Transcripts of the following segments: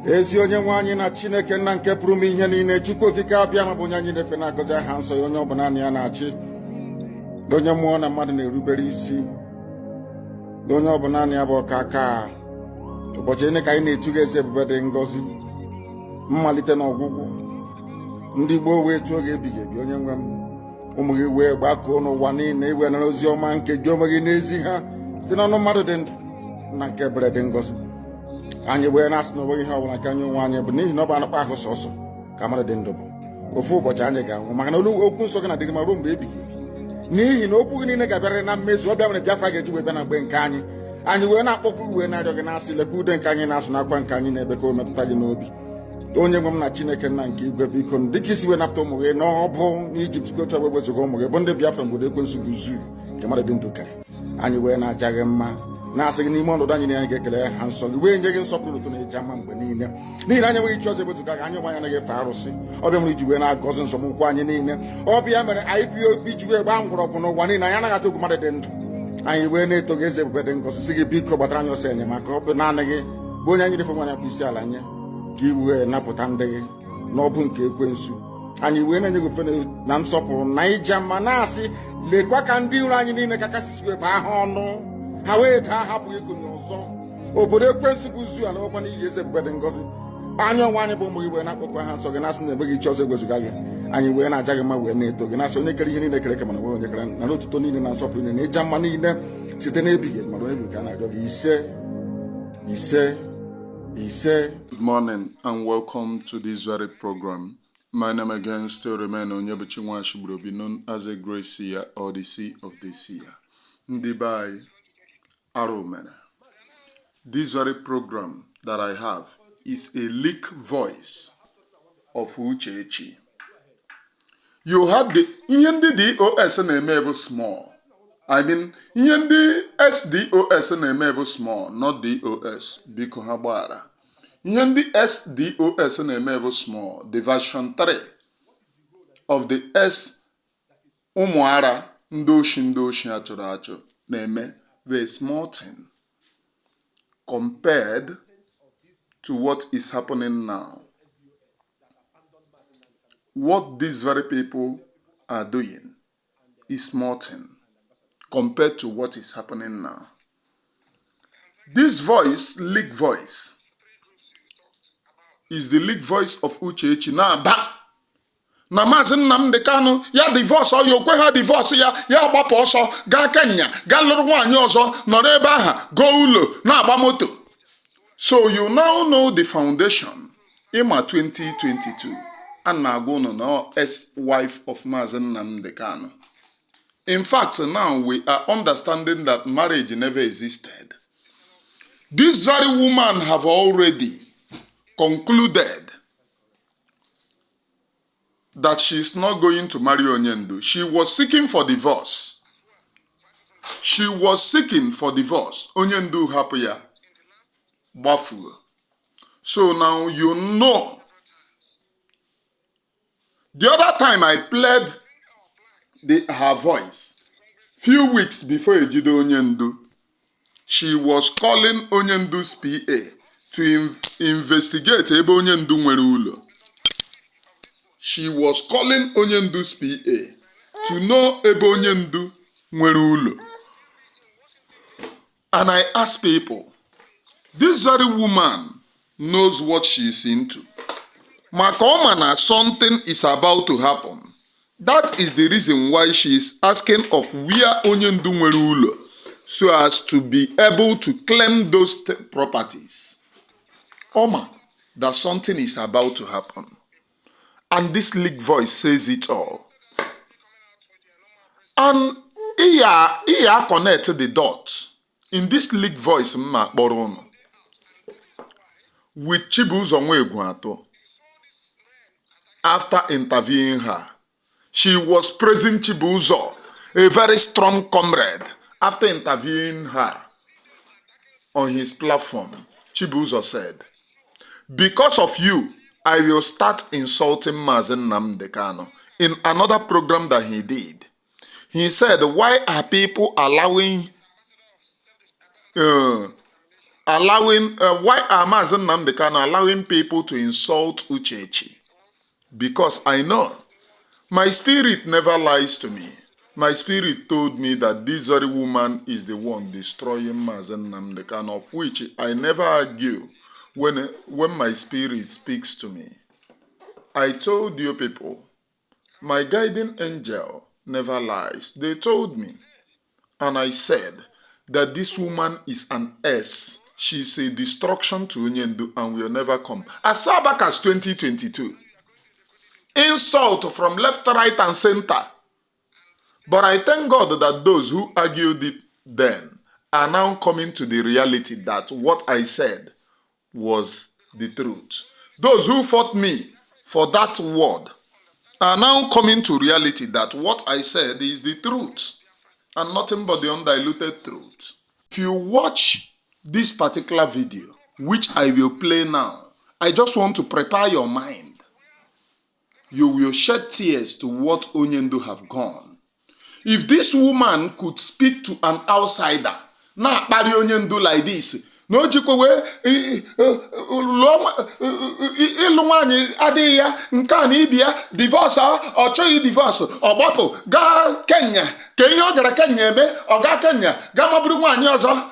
ezi onye nwe anyị na Chineke nna nke pụrụ m ihe niile, Chukwu okike abịa ma bụ onye anyị na-efe na-agọzi aha nsọ ya, onye ọ bụla ya na-achị, onye mmụọ na mmadụ na-erubere isi, onye ọ bụla ya bụ ọka aka. Ụbọchị ene ka anyị na-etuga eze ebube dị ngọzi, mmalite na ọgwụgwụ. Ndị gboo wee tụọ oge ebighị ebi, onye nwe m, ụmụ gị wee gbakọọ n'ụwa niile iwe nara ozi ọma nke gị onwe gị n'ezi ha site n'ọnụ mmadụ dị ndụ na nke ebere dị ngọzi. Anyị wee na-asị na onweghị ihe ọbụla ka anyị onwe anyị bụ n'ihi na ọ bụ anụkpa ahụ sọsọ ka mmadụ dị ndụ bụ. Ofu ụbọchị anyị ga-anwụ, maka na okwu nsọ gị na-adịgị ma ruo mgbe ebighị ebi, n'ihi na okwu gị niile ga-abịarịrị na mmezu. Ọbịa mere Biafra ga-eji wee bịa na mgbe nke anyị. Anyị wee na-akpọkwu wee na-arịọ gị na-asị, lekwa ude nke anyị na-asụ n'akwa nke anyị na-ebe ka o metụta gị n'obi. Onye nwe m na Chineke nna nke igwe, biko dịka isi wee napụta ụmụ gị n'ọbụ n'Ijipt si otu ọgbe wezuga ụmụ gị bụ ndị Biafra mgbodo ekwensu bụ zuu nke mmadụ dị ndụ kere. Anyị wee na-aja gị mma, na-asị gị n'ime ọnọdụ anyị na anyị ga-ekele ha nsọ gị, wee nye gị nsọpụrụ ụtọ na eji ama mgbe niile, n'ihi na anyị enweghị chi ọzọ ewezuga gị. Anyị nwe anyị anaghị efe arụsị. Ọbịa mere iji wee na-agọzi nsọmụkwụ anyị niile. Ọbịa mere IPOB ji wee gbaa mgbọrọgwụ n'ụwa niile. Anyị anaghị atụ egwu mmadụ dị ndụ. Anyị wee na-eto gị eze ebube dị ngọzi, sị gị biko gbatara anyị ọsọ enyemaka. Ọ bụ naanị gị bụ onye anyị na-efe nwanyị bụ isi ala nye ka i wee napụta ndị gị n'ọbụ nke ekwensu. Anyị wee na-enye gị ofe na nsọpụrụ na ija mma, na-asị lekwa ka ndị iro anyị niile ka kasị wee baa ha ọnụ, ha wee daa hapụghị ekonye ọzọ. Obodo ekwensu bụ zu ala ọkwa n'ihi eze ebube dị ngọzi. Anya ọnwa anyị bụ ụmụ gị wee na-akpọkwa ha nsọ gị, na-asị na enweghị chi ọzọ egwezuga gị. Anyị wee na-aja gị mma, wee na-eto gị, na-asị onye kere ihe niile kere eke mana nwere onye kere na otuto niile na nsọpụrụ niile na ịja mma niile site n'ebighị ebi mara ebi ka a na-arịọ gị. Ise. Good morning and welcome to this very program. My name again still remain Onyebuchi Nwashibrobi, known as a Great Seer or the Sea of the Seer. Ndibai Aromena. This very program that I have is a leak voice of Uchechi. You had the DOS na-eme small. I mean, SDOS na-eme small, not DOS. Biko habara. SDOS na-eme small. The version 3 of the S ụmụara ndị oshi achọrọ achọ na-eme very small thing compared to what is happening now. What these very people are doing is small thing compared to what is happening now. This voice, leak voice, is the leak voice of Uchechi. Na Mazi Nnamdi Kanu ya divorce ọ ya okwe ha divorce ya gbapụ ọsọ gaa Kenya gaa lụrụ nwaanyị ọzọ nọrọ ebe aha go ụlọ na-agba moto. So you now know the foundation. Ima 2022 and na-agwa unu na ex-wife of Mazi Nnamdi Kanu. In fact, now we are understanding that marriage never existed. This very woman have already concluded that she is not going to marry Onyendu. She was seeking for divorce. Onyendu hapụ ya gbafuo. So now you know. The other time I played her voice, few weeks before Ejido Onyendu, she was calling Onyendu's PA to investigate ebe Onyendu nwere ụlọ. She was calling Onyendu's PA to know ebe Onyendu nwere ụlọ. And I ask people, this very woman knows what she is into. Makomana, something is about to happen. That is the reason why she is asking of where Onyendu nwere ụlọ, so as to be able to claim those properties. Oma, that something is about to happen. And this leak voice says it all. And Iya connected the dots in this leak voice with Chibuzo Nwegwato. After interviewing her, she was praising Chibuzo, a very strong comrade. After interviewing her on his platform, Chibuzo said, "Because of you, I will start insulting Mazi Nnamdi Kanu." In another program that he did, he said, why are people allowing why are Mazi Nnamdi Kanu allowing people to insult Uchechi? Because I know my spirit never lies to me. My spirit told me that this very woman is the one destroying Mazi Nnamdi Kanu, of which I never argue when my spirit speaks to me. I told you people, my guiding angel never lies. They told me, and I said that this woman is an S. She's a destruction to Onyendu and will never come. As far back as 2022, insult from left, right, and center. But I thank God that those who argued it then are now coming to the reality that what I said was the truth. Those who fought me for that word are now coming to reality that what I said is the truth and nothing but the undiluted truth. If you watch this particular video, which I will play now, I just want to prepare your mind. You will shed tears to what Onyendu have gone. If this woman could speak to an outsider, na akpari Onyendu like this, no jikwe ịlụ nwaanyị adịghị ya nke a na ibia divorce ọ chọghị divorce ọ gbapụ gaa Kenya ka ihe ọ gara Kenya eme ọ gaa Kenya gaa mabụrụ nwaanyị ọzọ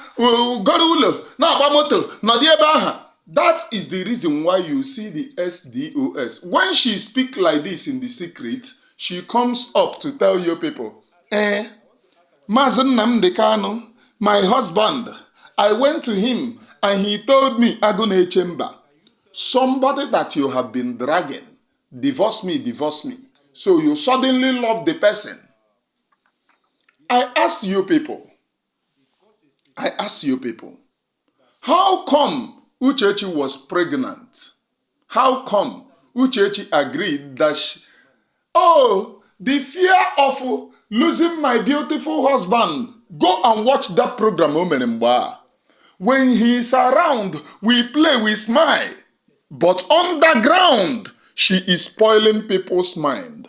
goro ụlọ na-agba moto nọdị ebe aha. That is the reason why you see the SDOS. When she speak like this in the secret, she comes up to tell you people, Mazi Nnamdi Kanu, my husband, I went to him and he told me, Agune Chamber, somebody that you have been dragging, divorce me. So you suddenly love the person. I ask you people, how come Uchechi was pregnant? How come Uchechi agreed that the fear of losing my beautiful husband? Go and watch that program, Omenimba. When he is around, we play, we smile. But underground, she is spoiling people's mind.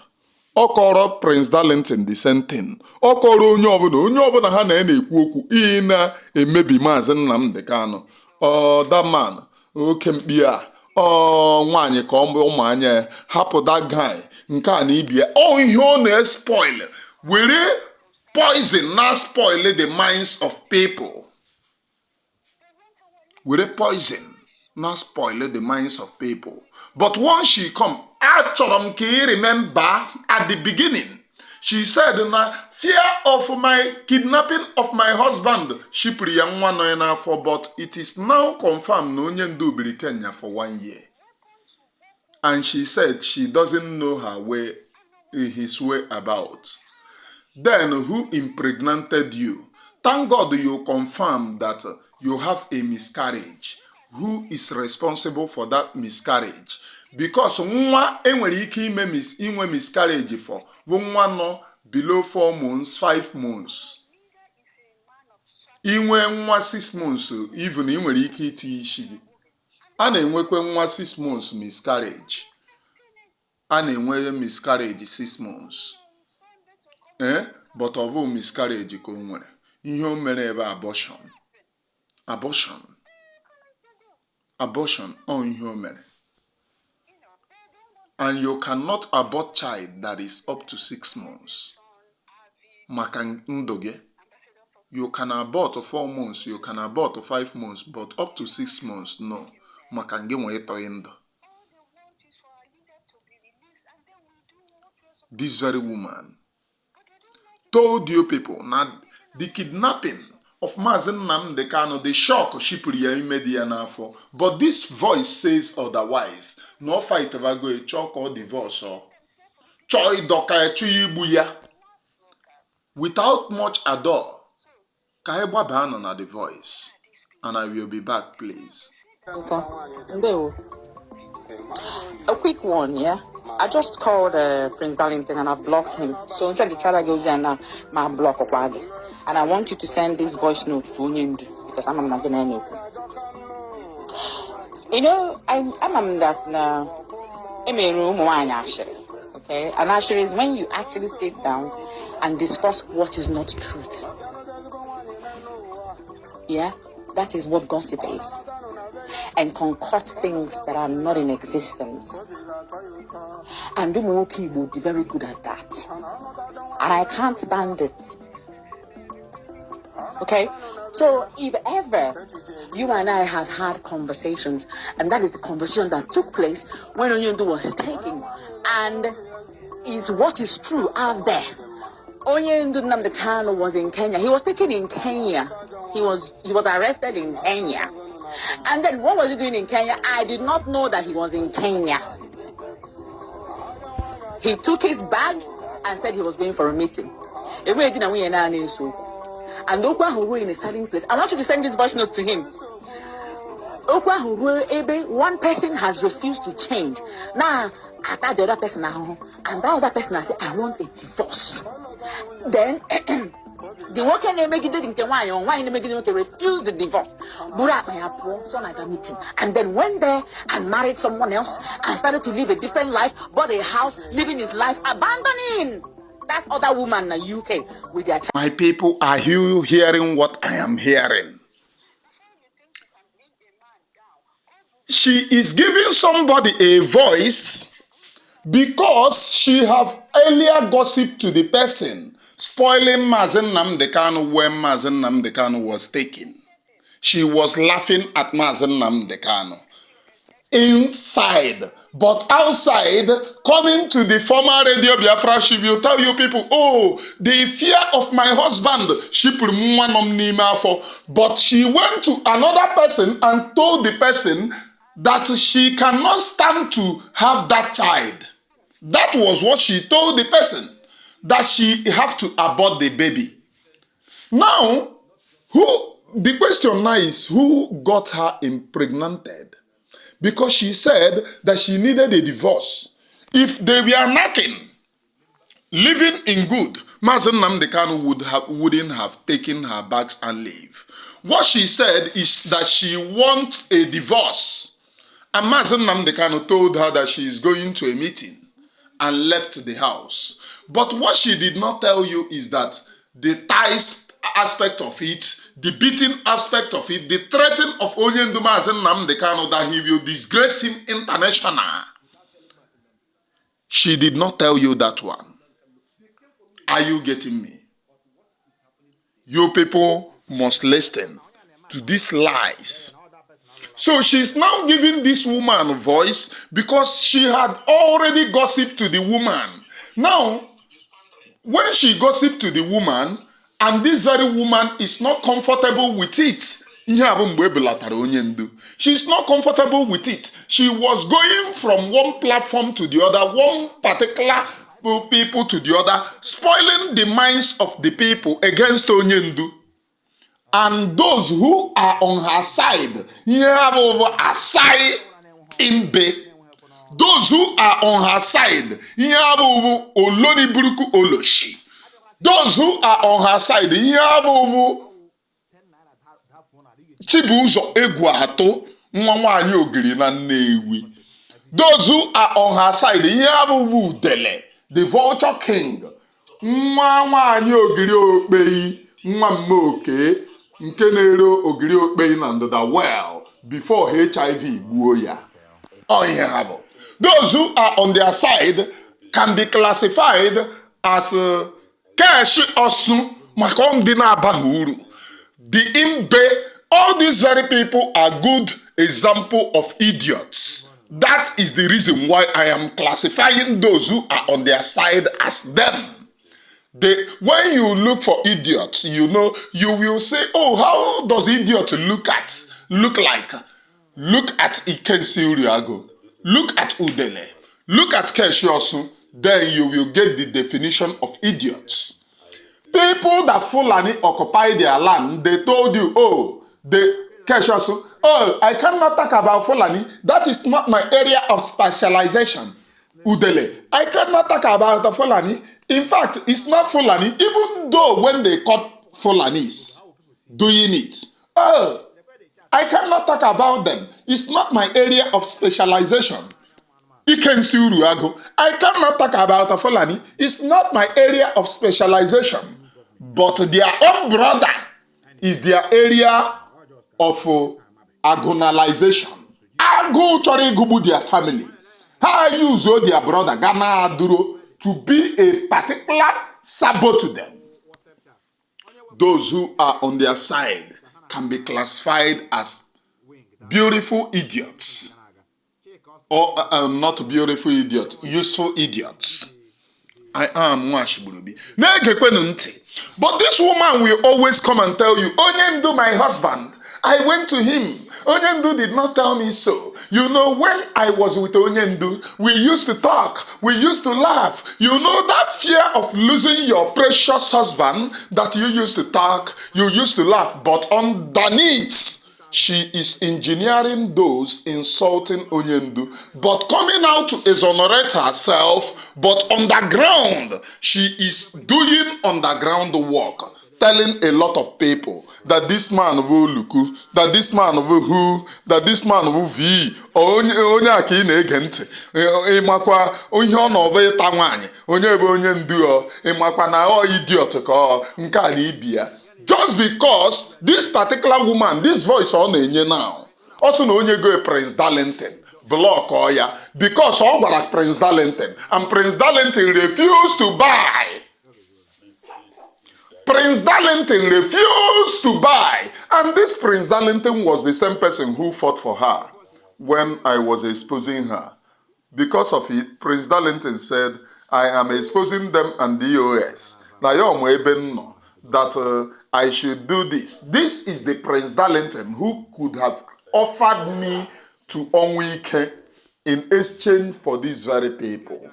Okoro Prince Darlington the same thing. Okoro onye ọbụla ha na-ekwu okwu ị na-emebi Mazi Nnamdi Kanu. That man, oke mkpi a, nwaanyị ka ụmụ anya hapụ that guy nke a na ibia ihe ọ na-spoil were poison na spoil the minds of people. Poison na spoil the minds of people. But once she come, achọrọ m ka ị remember at the beginning, she said na fear of my kidnapping of my husband shipri ya nwa nọ n'afọ, but it is now confirmed na Onyendu biri Kenya for 1 year. And she said she doesn't know his way about. Then who impregnated you? Thank God you confirmed that you have a miscarriage. Who is responsible for that miscarriage? Because nwa enwere ike inwe miscarriage for bụ nwa nọ below 4 months, 5 months. Inwe nwa 6 months, even inwere ike iti isi gị. A na-enwekwe nwa 6 months miscarriage. A na-enwe miscarriage 6 months. But ọ bụ miscarriage ka o nwere. Ihe o mere ebe abortion. Abortion ihe o mere. And you cannot abort child that is up to 6 months. Maka ndụ gị. You can abort 4 months, you can abort 5 months, but up to 6 months, no. Maka gị nwee ịtọghị ndụ. This very woman told you people now the kidnapping of Mazi Nnamdi Kanu, the shock shipri ya imedi ya n'afọ. But this voice says otherwise. No fight ever go a chalk or divorce or choy doka igbu ya. Without much ado, ka egba bano na the voice, and I will be back, please. A quick one, yeah. I just called Prince Darlington and I blocked him. So instead the child goes there now, my block of Wadi. And I want you to send this voice note to Onyendu because I'm not gonna know. You know, I'm that now. I'm a room one actually. Okay, and actually is when you actually sit down and discuss what is not truth. Yeah, That is what gossip is. And concoct things that are not in existence. And Umuoki will be very good at that. And I can't stand it. Okay? So if ever you and I have had conversations, and that is the conversation that took place when Onyendu was taken, and is what is true out there. Onyendu Nnamdi Kanu was in Kenya. He was taken in Kenya. He was arrested in Kenya. And then what was he doing in Kenya? I did not know that he was in Kenya. He took his bag and said he was going for a meeting. And Okwa were in a certain place. I want you to send this voice note to him. Okwa Ebe, one person has refused to change. Now, I thought the other person now, and that other person I said, I want a divorce. Then the worker make it in why refused the divorce. And then went there and married someone else and started to live a different life, bought a house, living his life, abandoning that other woman in the UK with their child. My people, are you hearing what I am hearing? She is giving somebody a voice because she have earlier gossiped to the person, spoiling Mazi Nnamdi Kanu when Mazi Nnamdi Kanu was taken. She was laughing at Mazi Nnamdi Kanu inside, but outside, coming to the former Radio Biafra, she will tell you people, oh, the fear of my husband, but she went to another person and told the person that she cannot stand to have that child. That was what she told the person, that she have to abort the baby. Now, the question now is, who got her impregnated? Because she said that she needed a divorce. If they were knocking, living in good, Mazi Nnamdi Kanu wouldn't have taken her bags and leave. What she said is that she wants a divorce. And Mazi Nnamdi Kanu told her that she is going to a meeting and left the house. But what she did not tell you is that the ties aspect of it, the beating aspect of it, the threatening of Onyendu Mazi Nnamdi Kanu that he will disgrace him international. She did not tell you that one. Are you getting me? You people must listen to these lies. So she's now giving this woman a voice because she had already gossiped to the woman. Now, when she gossiped to the woman, and this very woman is not comfortable with it, she's not comfortable with it. She was going from one platform to the other, one particular people to the other, spoiling the minds of the people against Onyendu. And those who are on her side, those who are on her side, those who are on her side, those who are on her side, the vulture king, the well before HIV. Those who are on their side can be classified as cash osun makondina bahuru. The imbe, all these very people are good example of idiots. That is the reason why I am classifying those who are on their side as them. When you look for idiots, you know, you will say, oh, how does idiot look like? Look at Ikensi Uriago. Look at Udele. Look at Keshiosu. Then you will get the definition of idiots. People that Fulani occupy their land, they told you, oh, Keshiosu, oh, I cannot talk about Fulani. That is not my area of specialization. Udele, I cannot talk about the Fulani. In fact, it's not Fulani, even though when they caught Fulanis doing it, oh, I cannot talk about them. It's not my area of specialization. Ikensi Uruago, I cannot talk about the Fulani. It's not my area of specialization. But their own brother is their area of agonalization. Agụ chọrọ ịgụgbu their family. Ha use their brother Ghana Aduro to be a particular sabot to them. Those who are on their side can be classified as beautiful idiots. Or not beautiful idiots, useful idiots. I am Mwashibulubi. But this woman will always come and tell you, Onyendu, my husband, I went to him. Onyendu did not tell me so. You know, when I was with Onyendu, we used to talk, we used to laugh. You know that fear of losing your precious husband that you used to talk, you used to laugh, but underneath, she is engineering those insulting Onyendu, but coming out to exonerate herself, but underground, she is doing underground work, telling a lot of people that this man will Luku, that this man will who, that this man will V, onye aka ị na-ege ntị, ịmakwa onye ọ nọọba ịta nwaanyị, onye bụ onye ndu ọ, ịmakwa na ọ idiot ka ọ nke a na ibi ya. Just because this particular woman, this voice ọ na-enye now, also na onye go Prince Darlington, block or ya, because all gwara Prince Darlington, and Prince Darlington refused to buy. Prince Darlington refused to buy, and this Prince Darlington was the same person who fought for her when I was exposing her. Because of it, Prince Darlington said, I am exposing them and DOS. That I should do this. This is the Prince Darlington who could have offered me to Onwike in exchange for these very people.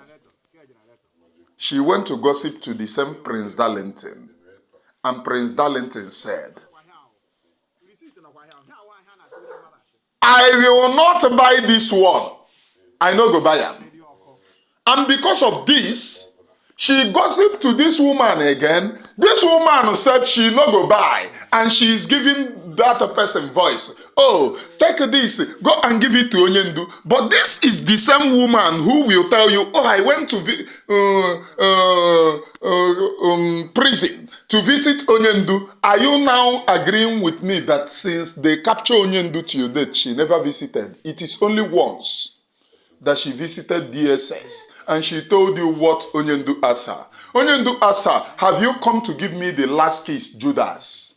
She went to gossip to the same Prince Darlington, and Prince Darlington said, I will not buy this one. I no go buy am. And because of this, she gossiped to this woman again. This woman said she no go buy, and she is giving that person voice. Oh, take this, go and give it to Onyendu. But this is the same woman who will tell you, oh, I went to prison to visit Onyendu. Are you now agreeing with me that since they capture Onyendu to your date, she never visited? It is only once that she visited DSS, and she told you what Onyendu asked her. Onyendu asked her, have you come to give me the last kiss, Judas?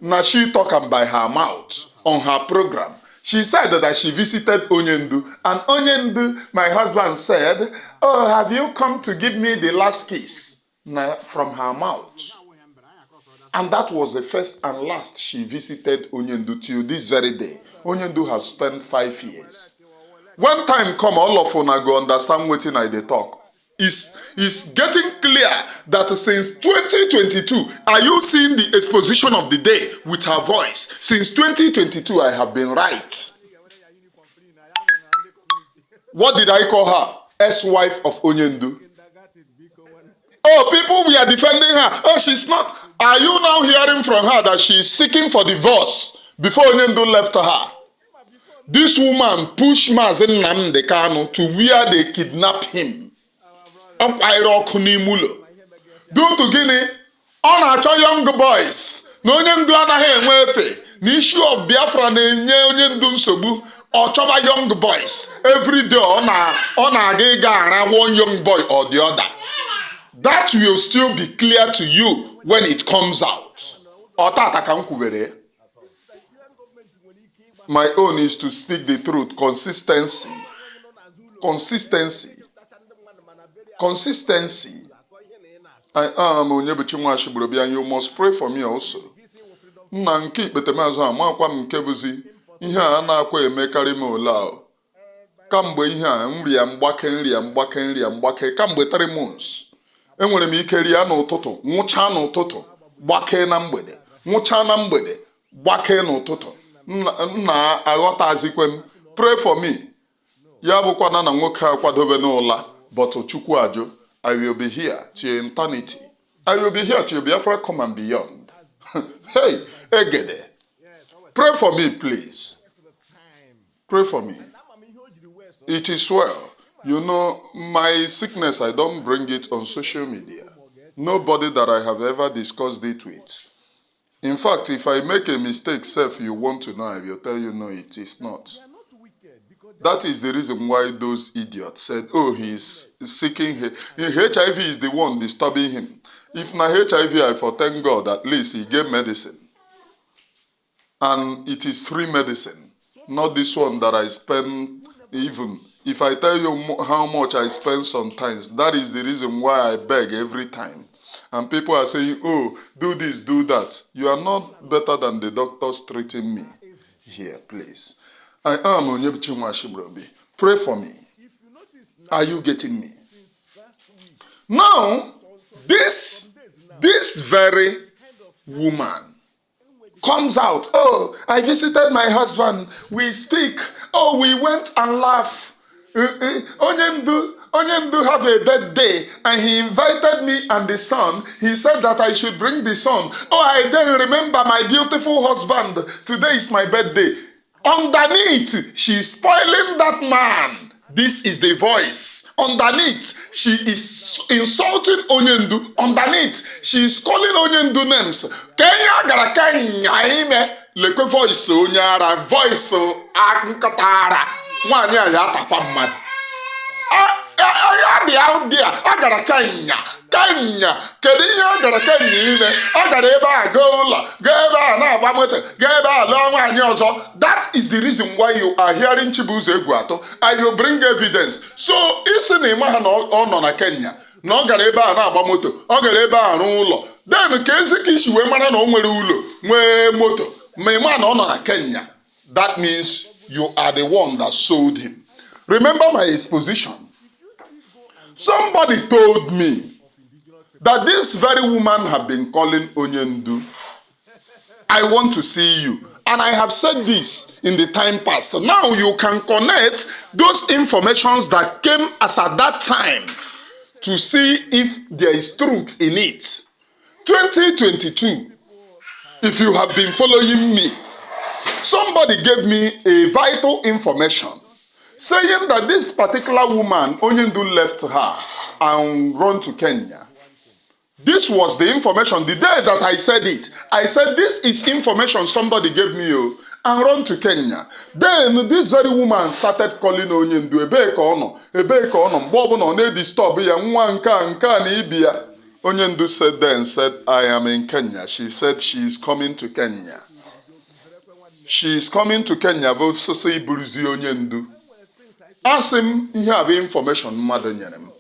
Now she talking by her mouth on her program. She said that she visited Onyendu, and Onyendu, my husband, said, oh, have you come to give me the last kiss? Now, from her mouth. And that was the first and last she visited Onyendu till this very day. Onyendu has spent 5 years. When time come, all of una go understand wetin I dey talk. It's getting clear that since 2022, are you seeing the exposition of the day with her voice? Since 2022, I have been right. What did I call her? Ex-wife of Onyendu. Oh, people, we are defending her. Oh, she's not. Are you now hearing from her that she is seeking for divorce before Onyendu left her? This woman pushed Mazi Nnamdi Kanu to where they kidnapped him. Due to Guinea, on our young boys, no Onyendu anaghị enwe efe. The issue of Biafra na-enye Onyendu nsogbu. Ọchọba young boys. Every day on na-aga one young boy or the other. That will still be clear to you when it comes out. Ọtata ka m kwubere. My own is to speak the truth. Consistency. I am Onyebuchi Nwashiburu, and you must pray for me also. Nna nke ikpetemaazụ amakwa m nke bụzi ihe a na-akwa emekarị m ole kamgbe ihe a nri ya mgbake kamgbe 3 months. Enwere m ike rie n'ụtụtụ, nwụcha n'ụtụtụ, gbakee na mgbede, nwụcha na mgbede, gbakee n'ụtụtụ. Nna aghọtazikwe m. Pray for me. Ya bụkwana na nwoke akwadobe n'ụla, but Chukwu ajụ, I will be here till eternity. I will be here till Biafra come and beyond. Hey, Egede. Pray for me, please. Pray for me. It is well. You know, my sickness, I don't bring it on social media. Nobody that I have ever discussed it with In fact, if I make a mistake, self, you want to know, I will tell you, no, it is not. That is the reason why those idiots said, oh, he is seeking HIV is the one disturbing him. If na HIV, I for thank God, at least he gave medicine. And it is free medicine. Not this one that I spend even. If I tell you how much I spend sometimes, that is the reason why I beg every time. And people are saying, oh, do this, do that. You are not better than the doctors treating me. Here, please. I am Uchechi Anyanwụ. Pray for me. Are you getting me? Now, this very woman comes out. Oh, I visited my husband. We speak. Oh, we went and laugh. Onyendu have a birthday and he invited me and the son. He said that I should bring the son. Oh, I then remember my beautiful husband. Today is my birthday. Underneath, she's spoiling that man. This is the voice. Underneath, she is insulting Onyendu. Underneath, she is calling Onyendu names. Kenya gara Kenya ime lekwe voice onyara voice ankatara. Nwanyị a ya atapa mmadụ. I out there. I got a Kenya. Kedu ihe ọ gara Kenya ime? Ọ gara ebe a go ụlọ, go ebe a na-agba moto, go ebe a lụọ nwaanyị ọzọ. That is the reason why you are hearing Chibuzo Egwuato. I will bring evidence. So, isi na ịma ha na ọ nọ na Kenya, na ọ gara ebe a na-agba moto, ọ gara ebe a arụ ụlọ. Then ka ezi ka isi wee mara na o nwere ụlọ, nwee moto, ma ịma na ọ nọ na Kenya. That means you are the one that sold him. Remember my exposition. Somebody told me that this very woman have been calling Onyendu. I want to see you. And I have said this in the time past. Now you can connect those informations that came as at that time to see if there is truth in it. 2022, if you have been following me, somebody gave me a vital information saying that this particular woman, Onyendu, left her and run to Kenya. This was the information. The day that I said it, I said this is information somebody gave me and run to Kenya. Then this very woman started calling Onyendu. Ebe ka ono, mgbe ọbụla ọ na-disturb ya nwa nke a na ibi ya. Onyendu said, I am in Kenya. She said she is coming to Kenya. She is coming to Kenya. Vososi buruzi Onyendu. Ask him, ihe have information mmadụ nyere m.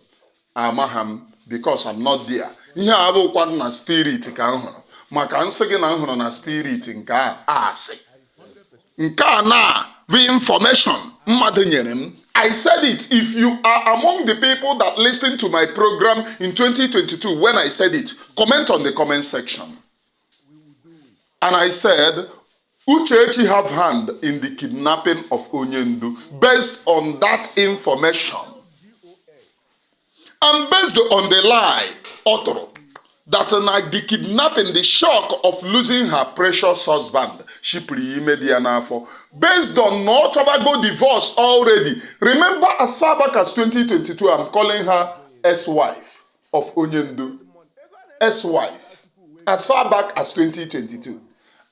Amaham, because I'm not there. Ihe abụkwa na spirit ka m hụrụ. Maka nsị gị na m hụrụ na spirit nke a asị. Nke a na bụ information mmadụ nyere m. I said it. If you are among the people that listen to my program in 2022 when I said it, comment on the comment section. And I said, Uchechi have hand in the kidnapping of Onyendu based on that information. And based on the lie, author, that the kidnapping, the shock of losing her precious husband, she pre-Mediana, based on no go divorce already. Remember, as far back as 2022, I'm calling her ex-wife of Onyendu. Ex-wife. As far back as 2022.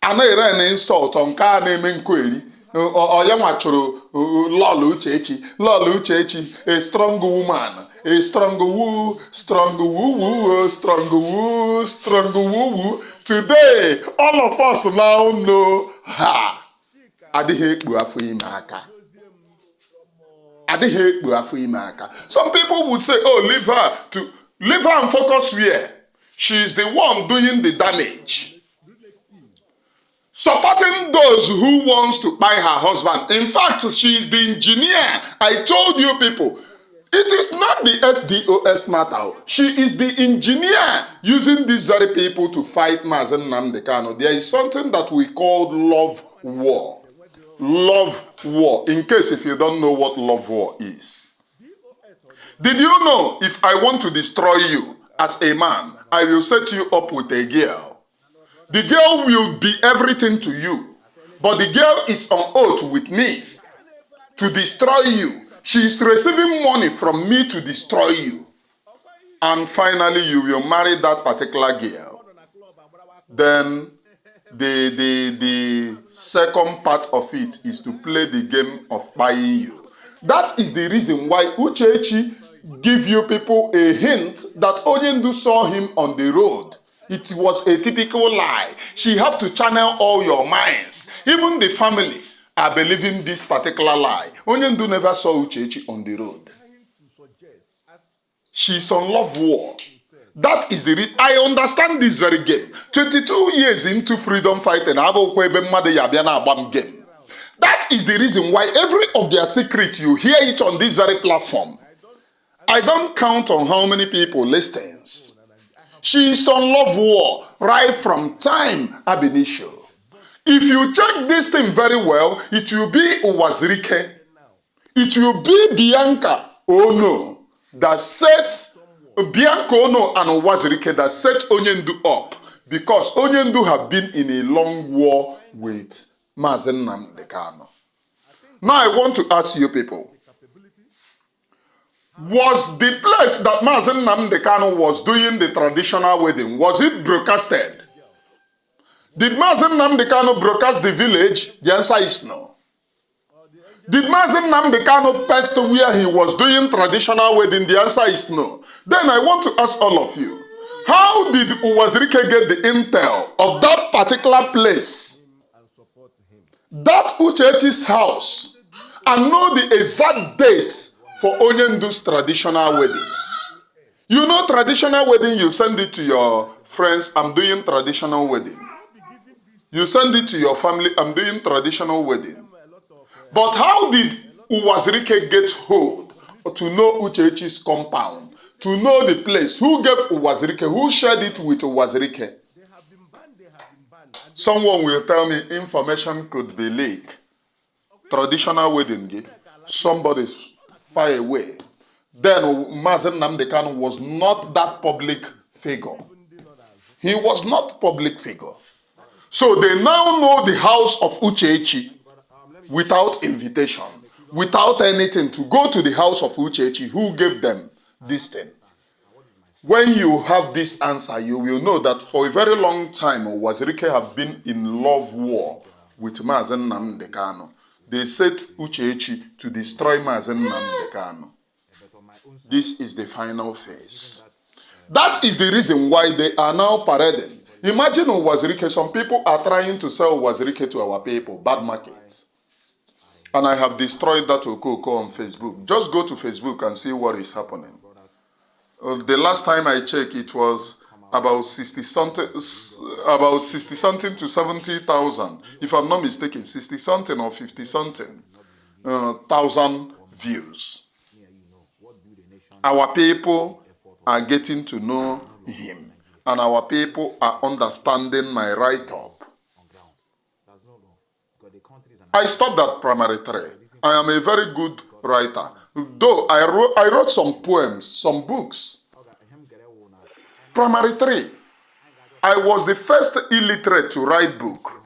Anaghịrị an insult on nke a na-eme nkweri ọya nwachoro Lolo Uchechi, a strong woman, a strong woo. Today all of us now know her. Adịghị ekpu afọ ime aka. Some people would say, oh, leave her and focus where she is the one doing the damage. Supporting those who wants to buy her husband. In fact, she is the engineer. I told you people, it is not the SDOS matter. She is the engineer using these very people to fight Mazi Nnamdi Kanu. There is something that we call love war. Love war. In case if you don't know what love war is. Did you know if I want to destroy you as a man, I will set you up with a girl. The girl will be everything to you, but the girl is on oath with me to destroy you. She is receiving money from me to destroy you. And finally, you will marry that particular girl. Then the second part of it is to play the game of buying you. That is the reason why Uchechi give you people a hint that Onyendu saw him on the road. It was a typical lie. She have to channel all your minds. Even the family are believing this particular lie. Onyendu never saw Uchechi on the road. She's on love war. That is the reason. I understand this very game. 22 years into freedom fighting, game. That is the reason why every of their secret, you hear it on this very platform. I don't count on how many people listens. She is on love war right from time ab initio. If you check this thing very well, it will be Uwazirike. It will be Bianca Ono that set Bianca Ono and Uwazirike that set Onyendu up, because Onyendu have been in a long war with Mazi Nnamdi Kanu. Now I want to ask you people, was the place that Mazi Nnamdi Kanu was doing the traditional wedding, was it broadcasted? Did Mazi Nnamdi Kanu broadcast the village? The answer is no. Did Mazi Nnamdi Kanu pass where he was doing traditional wedding? The answer is no. Then I want to ask all of you, how did Uwazirike get the intel of that particular place, that Uchechi's house, and know the exact date for Onyendu's traditional wedding? You know, traditional wedding, you send it to your friends, I'm doing traditional wedding. You send it to your family, I'm doing traditional wedding. But how did Uwazirike get hold to know Uchechi's compound, to know the place? Who gave Uwazirike? Who shared it with Uwazirike? Someone will tell me information could be leaked. Traditional wedding, somebody's far away. Then Mazi Nnamdi Kanu was not that public figure. He was not public figure. So they now know the house of Uchechi without invitation, without anything, to go to the house of Uchechi. Who gave them this thing? When you have this answer, you will know that for a very long time, Uwazirike have been in love war with Mazi Nnamdi Kanu. They set Uchechi to destroy Mazi Nnamdi Kanu. This is the final phase. That is the reason why they are now parading. Imagine Uwazirike, some people are trying to sell Uwazirike to our people, bad market. And I have destroyed that Okoko on Facebook. Just go to Facebook and see what is happening. The last time I checked, it was about 60 something to 70,000. If I'm not mistaken, 60 something or 50 something thousand views. Our people are getting to know him, and our people are understanding my write-up. I stopped at primary 3. I am a very good writer. Though I wrote some poems, some books. Primary 3. I was the first illiterate to write book,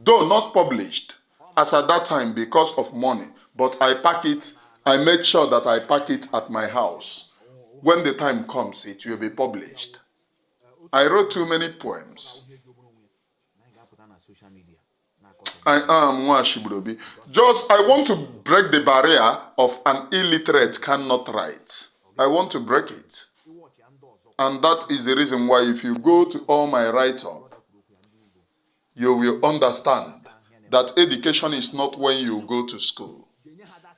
though not published, as at that time because of money. But I made sure that I pack it at my house. When the time comes, it will be published. I wrote too many poems. I am Mwashibrobi. I want to break the barrier of an illiterate cannot write. I want to break it. And that is the reason why if you go to all my write-up, you will understand that education is not when you go to school.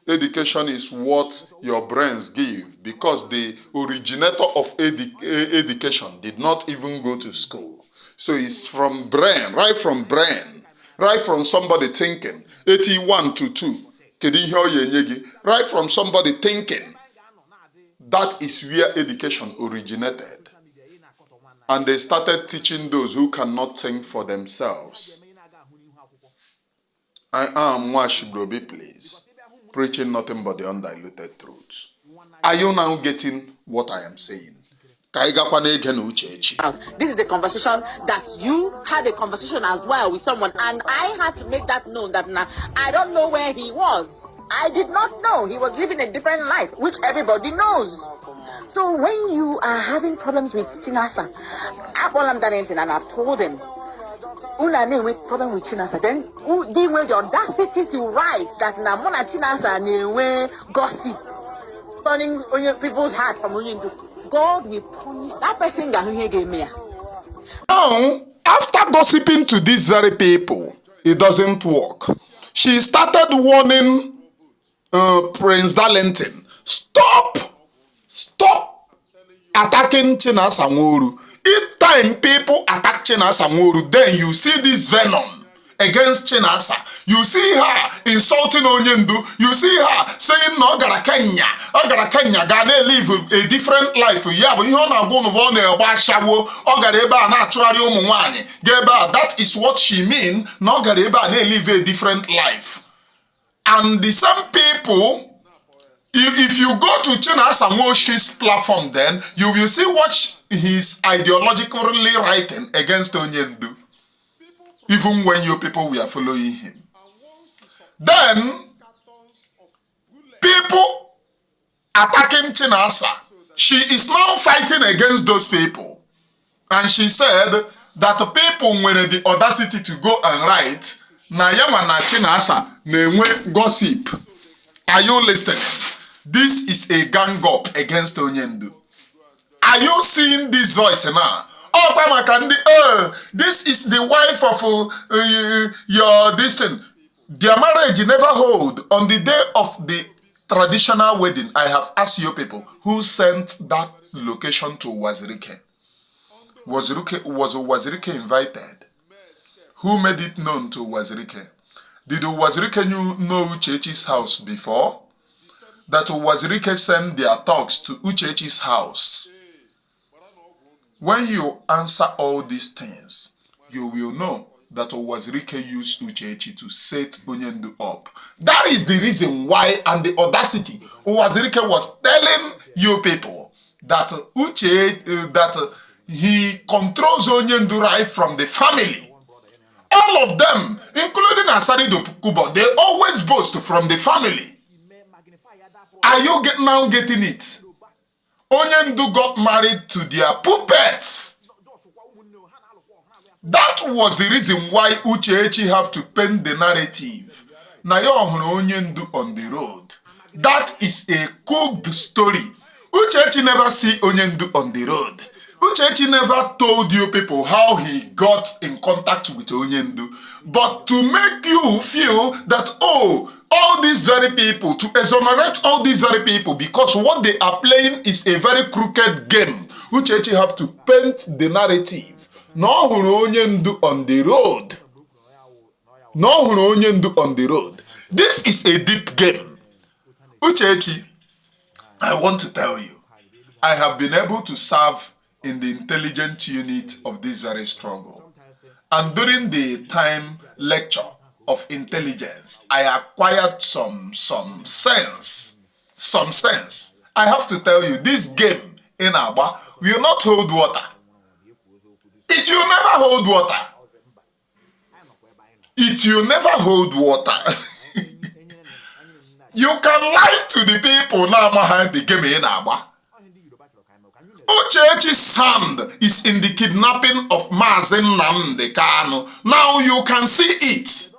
Education is what your brains give, because the originator of education did not even go to school. So it's from brain, right from somebody thinking, 81 to 2, right from somebody thinking. That is where education originated. And they started teaching those who cannot think for themselves. I am Mwashibrobi, please. Preaching nothing but the undiluted truth. Are you now getting what I am saying? This is the conversation that you had a conversation as well with someone, and I had to make that known that now I don't know where he was. I did not know. He was living a different life, which everybody knows. So when you are having problems with Chinasa, and I've told him, Una name with problem with Chinasa. Then they were the audacity to write that na Mona Chinasa ne gossip, turning people's heart from Uyindu. God will punish that person that he gave me. Now, after gossiping to these very people, it doesn't work. She started warning Prince Darlington, stop attacking Chinasa Nworu. Each time people attack Chinasa Nworu, then you see this venom against Chinasa. You see her insulting Onyendu. You see her saying, no, Ogara Kenya, gonna live a different life. Yeah, but you that is what she mean. No, live a different life. And the same people, if you go to Chinasa Nworu's platform, then you will see what he's ideologically writing against Onyendu. Even when your people were following him. Then, people attacking Chinasa, she is now fighting against those people. And she said that the people had the audacity to go and write, na yama na Chinasa na-enwe gossip. Are you listening? This is a gang up against Onyendu. Are you seeing this voice now? Oh, Pamakandi, this is the wife of your distant. Their marriage never hold. On the day of the traditional wedding, I have asked you people who sent that location to Wazirike. Was Wazirike invited? Who made it known to Wazirike? Did Wazirike know Uchechi's house before? That Wazirike sent their talks to Uchechi's house. When you answer all these things, you will know that Wazirike used Uchechi to set Onyendu up. That is the reason why, and the audacity, Wazirike was telling you people that he controls Onyendu right from the family. All of them, including Asari Dokubo, they always boast from the family. Are you now getting it? Onyendu got married to their puppets. That was the reason why Uchechi have to pen the narrative. Na yo hụrụ Onyendu on the road. That is a cooked story. Uchechi never see Onyendu on the road. Uchechi never told you people how he got in contact with Onyendu. But to make you feel that, oh, all these very people, to exonerate all these very people, because what they are playing is a very crooked game. Uchechi have to paint the narrative. No hụrụ Onyendu on the road. No hụrụ Onyendu on the road. This is a deep game. Uchechi, I want to tell you, I have been able to serve in the intelligence unit of this very struggle. And during the time lecture of intelligence, I acquired some sense. I have to tell you, this game in Aba will not hold water. It will never hold water. It will never hold water. You can lie to the people now behind the game in Aba. Uchechi's hand is in the kidnapping of Mazi Nnamdi Kanu. Now you can see it.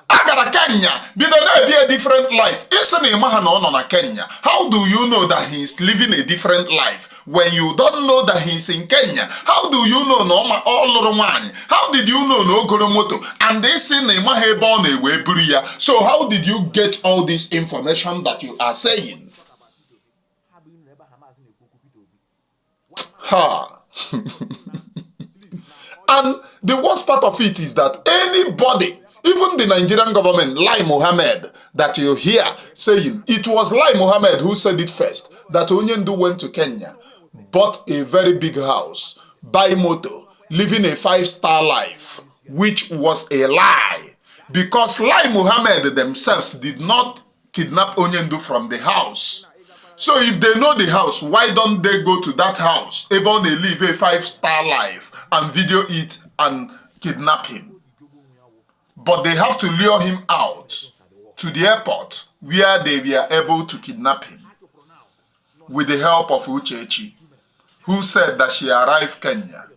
Agara Kenya, did there be a different life? Isn't a man on Kenya? How do you know that he is living a different life when you don't know that he is in Kenya? How do you know no all Romani? How did you know no Goromoto? And they say Nemahe born a Weburia. So how did you get all this information that you are saying? Ha! And the worst part of it is that anybody, even the Nigerian government, Lai Mohammed, that you hear saying, it was Lai Mohammed who said it first, that Onyendu went to Kenya, bought a very big house, buy motor, living a 5-star life, which was a lie. Because Lai Mohammed themselves did not kidnap Onyendu from the house. So if they know the house, why don't they go to that house, able to live a 5-star life, and video it and kidnap him? But they have to lure him out to the airport where they were able to kidnap him with the help of Uchechi, who said that she arrived Kenya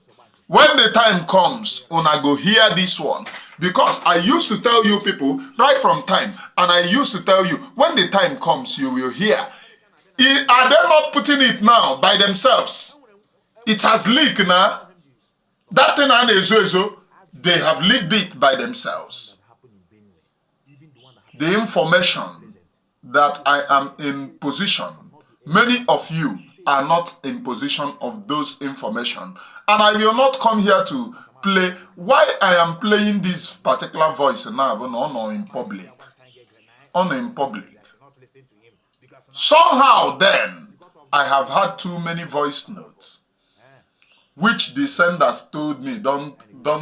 When the time comes, una go hear this one. Because I used to tell you people right from time, and I used to tell you, when the time comes, you will hear. Are they not putting it now by themselves? It has leaked now. That thing and Ezo, they have leaked it by themselves. The information that I am in position, many of you are not in position of those information. And I will not come here to play. Why I am playing this particular voice now on in public. On in public. Somehow then, I have had too many voice notes, which the senders told me, don't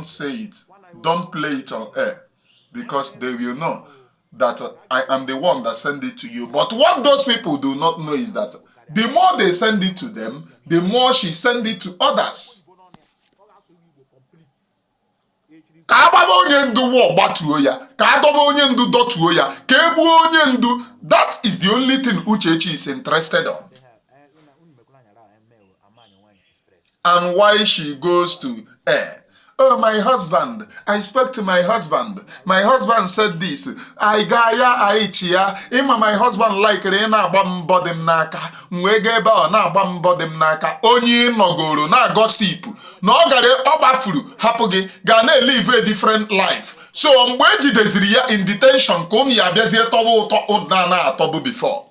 say it, don't play it on air, because they will know that I am the one that sent it to you. But what those people do not know is that the more they send it to them, the more she send it to others. That is the only thing Uchechi is interested on. And why she goes to air. Oh, my husband, I spoke to my husband. My husband said this. I gaya aichia. Ima my husband like na agba mbọ m n'aka. Mwege ebe ọ na agba mbọ m n'aka. Onye nọgoro na gossip. Na ọ gara ọ gbafuru hapụ gị ga na live a different life. So mgbe ejideziri ya in detention ka ụmụ ya abịazie tọwa ụtọ na atọbụ before.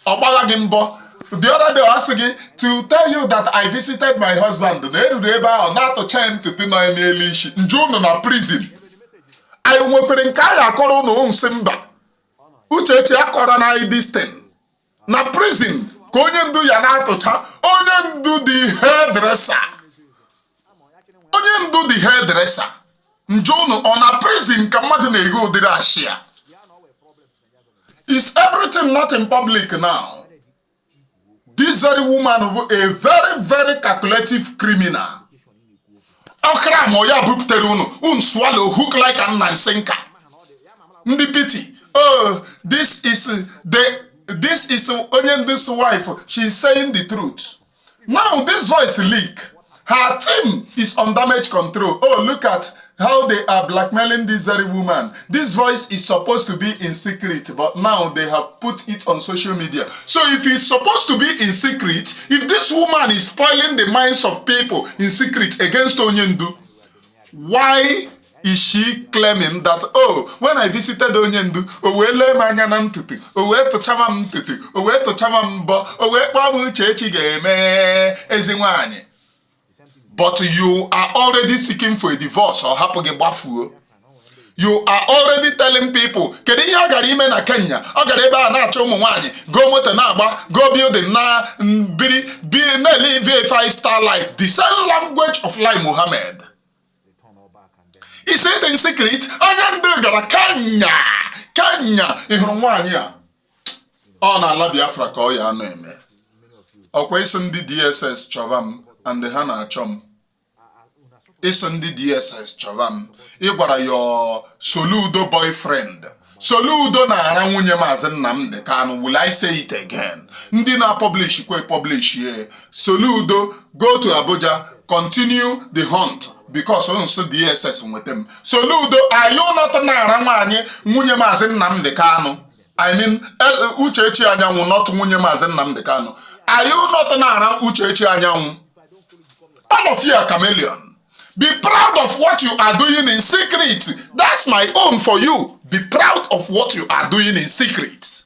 Ọ gbagha gị mbọ. The other day I asked you to tell you that I visited my husband. Not to change to June na prison. I went to Kaya Korono Simba. Uchechi akọrọ na this thing. Na prison. Onye ndu ya na atụcha. Onye ndu the hairdresser. Onye ndu the hairdresser. Njunu on a prison ka mmadụ na-ego ụdịrị ashia. Is everything not in public now? This very woman, a very, very calculative criminal. Okra moya bupteruno, swallow hook like an nansenka. Ndi pity. Oh, this is Onyendu's wife. She's saying the truth. Now this voice leak. Her team is on damage control. Oh, look at how they are blackmailing this very woman. This voice is supposed to be in secret, but now they have put it on social media. So if it's supposed to be in secret, if this woman is spoiling the minds of people in secret against Onyendu, why is she claiming that, oh, when I visited Onyendu, but you are already seeking for a divorce or you are already telling people, go build live a 5-star life. The same language of Lai Muhammad. Is it in secret? Kenya. Oh, na la Biafra ka ya no eme. Okwesi ndị DSS chọvam and ha na-achọ. Isi ndị DSS chọvam. Ịgwara your Soludo boyfriend. Soludo na-ara nwunye Mazi Nnamdi Kanu. Will I say it again? Ndị na-publish here. Soludo, go to Abuja, continue the hunt. Because also DSS with them. Soludo, are you not na-ara nwunye Mazi Nnamdi Kanu? I mean, Uchechi Anyanwụ, not nwunye Mazi Nnamdi Kanu. Are you not na-ara Uchechi Anyanwụ? All of you are chameleon. Be proud of what you are doing in secret. That's my own for you. Be proud of what you are doing in secret.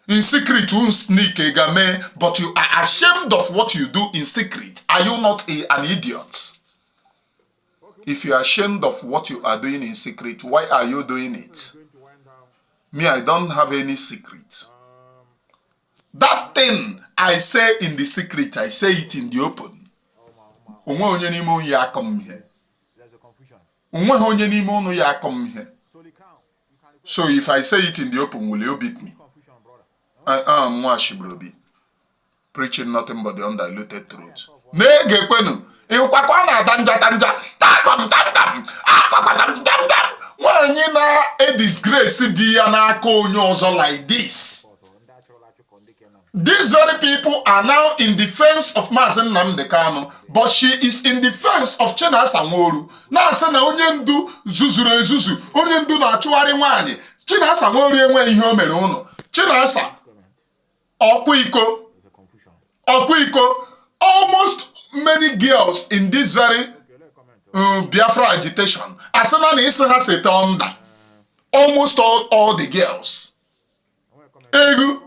In secret, you sneak a game, but you are ashamed of what you do in secret. Are you not an idiot? If you are ashamed of what you are doing in secret, why are you doing it? Me, I don't have any secret. That thing I say in the secret, I say it in the open. So if I say it in the open, will you beat me? I am Mwashibrobi, preaching nothing but the undiluted truth. When you know a disgrace like this. These very people are now in defense of Mazi Nnamdi Kanu, but she is in defense of Chinasa Nworu. Na-asị na onye ndu zuzuru ezuzu, onye ndu na-achụgharị nwaanyị. Chinasa Nworu enweghị ihe o mere unu. Chinasa ọkwa iko. Almost many girls in this very Biafra agitation, asana na isi ha sete under. Almost all the girls. Egu,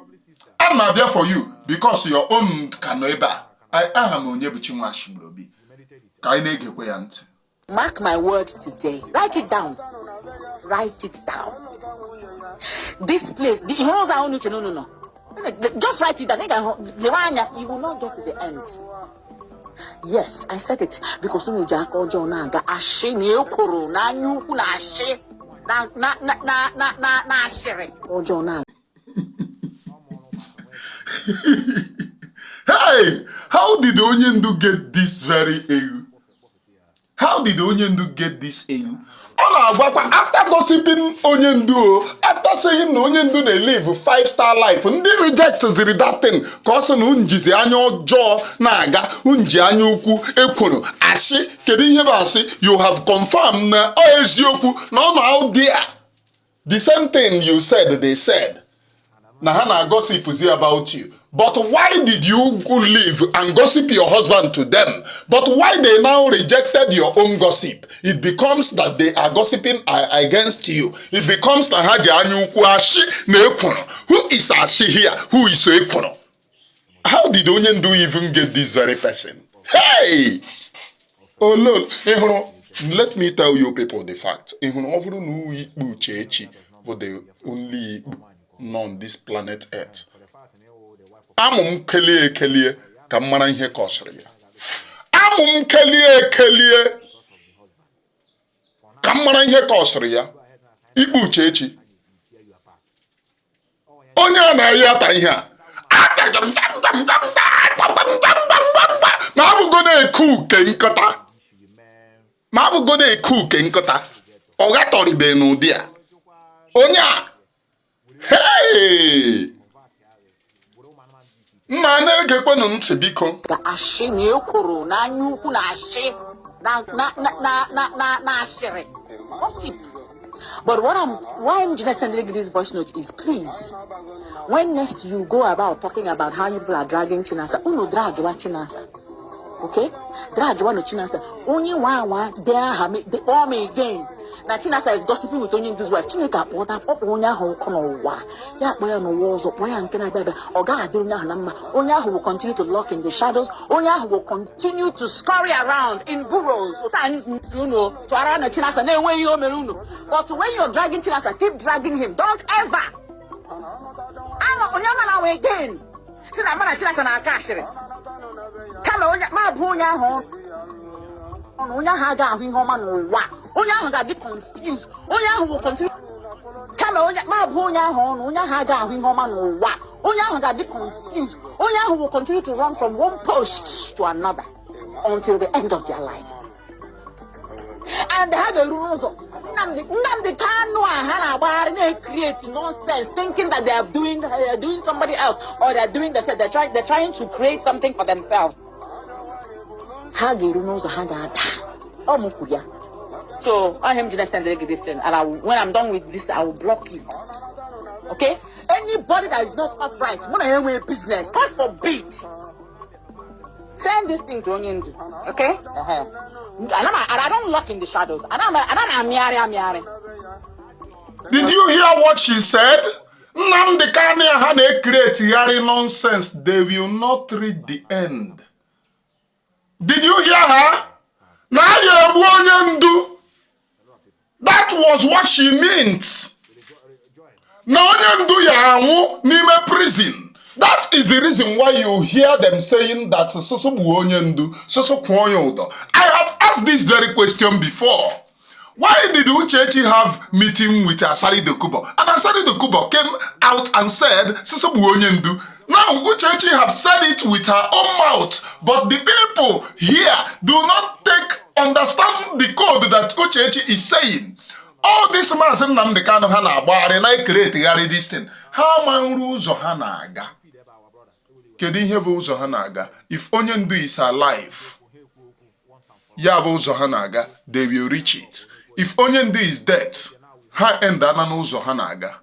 I'm not there for you because your own canoeba. I am onye buchi nwashibrobi. Ka anyị na-egekwe ya ntị. Mark my word today. Write it down. Write it down. This place, the heroes are on no. Just write it down. You will not get to the end. Yes, I said it because unu ji aka ọjọọ na-aga ashị na ekworo na anya ukwu na ashị na ashịrị ọjọọ na. Hey, how did Onyendu get this very EU? How did Onyendu get this EU? After gossiping Onyendu, after saying Onyendu they live 5-star life, and they reject that thing, cause unjizi anyo jaw naga, unji anyuku ekono, ashi, you have confirmed no out there. The same thing you said, they said. Nahana gossip about you. But why did you leave and gossip your husband to them? But why they now rejected your own gossip? It becomes that they are gossiping against you. It becomes that who is Ashi here? Who is Ekono? How did Onyendu even get this very person? Hey! Oh Lord, let me tell you people the fact. Uchechi was the only on this planet Earth. Amum kelie ka mmara ihe kosiri ya. Amum kelie ka mmara ihe kosiri ya. Ikpe Uchechi. Onye a na-eyi ata ihe a. Ma abụgo na-eku ke nkọta. Ma abụgo na-eku ke nkọta. Ọ gatoribe n'ụdị a. Onye a. Hey! Nna na-egekwenụ ntị biko. Ka ashị na ekworo na anya ukwu na ashị na ashịrị. Gossip. But why I'm just sending you this voice note is please, when next you go about talking about how you people are dragging Chinasa, uno drag wa Chinasa. Okay? Drag wa no Chinasa. Only one there they all me again. Na Chinasa is gossiping with Onyendu's wife. Chineka water pop onya ho kono wa. Ya boya no walls up. Boya nke na bebe. Oga ade onya na mma. Onya will continue to lock in the shadows. Onya will continue to scurry around in burrows. You know, to around Chinasa na enwe yo meruno. But when you're dragging Chinasa, keep dragging him. Don't ever. Ano onya na we again. Sina mana Chinasa na akashire. Kama onya ma bu onya ho. Onya ha ga ahu ihe ọma n'ụwa. Onye ahụ ga-adị confused. Onye ahụ will continue. Kama onye ma bụ onye ahụ ọnụ, onye ahụ ga ahụ ihe ọma n'ụwa. Onye ahụ ga-adị confused. Onye ahụ will continue to run from one post to another until the end of their lives. And they have a rule of Nnamdi Kanu ha na-agbagharị na-create nonsense, thinking that they are doing somebody else, or they're doing themselves. They're trying to create something for themselves. Ha ga-eru n'ụzọ ha ga-ada. Ọ mụkwu ya. So I am just sending this thing, and when I'm done with this, I will block you. Okay? Anybody that is not upright, when I am in business, God forbid, send this thing to Onyendu. Okay? And I don't lock in the shadows. Did you hear what she said? Nnamdi Kanu had a create nonsense. They will not read the end. Did you hear her? Now you Onyendu. That was what she meant. Now Onyendu ya anwụ n'ime prison. That is the reason why you hear them saying that Soso bu Onyendu, Soso Kwoyodo. I have asked this very question before. Why did Uchechi have meeting with Asari Dokubo? And Asari Dokubo came out and said, Soso bu Onyendu. Now Uchechi have said it with her own mouth, but the people here do not understand the code that Uchechi is saying. All this Mazi Nnamdi Kanu ha na-agbagharị na create this thing. How man rules ha na-aga? kedu ihe bụ ụzọ ha na-aga? If onye ndu is alive, ya bụ ụzọ ha na-aga, they will reach it. If onye ndu is dead, ha end ana n'ụzọ ha na-aga.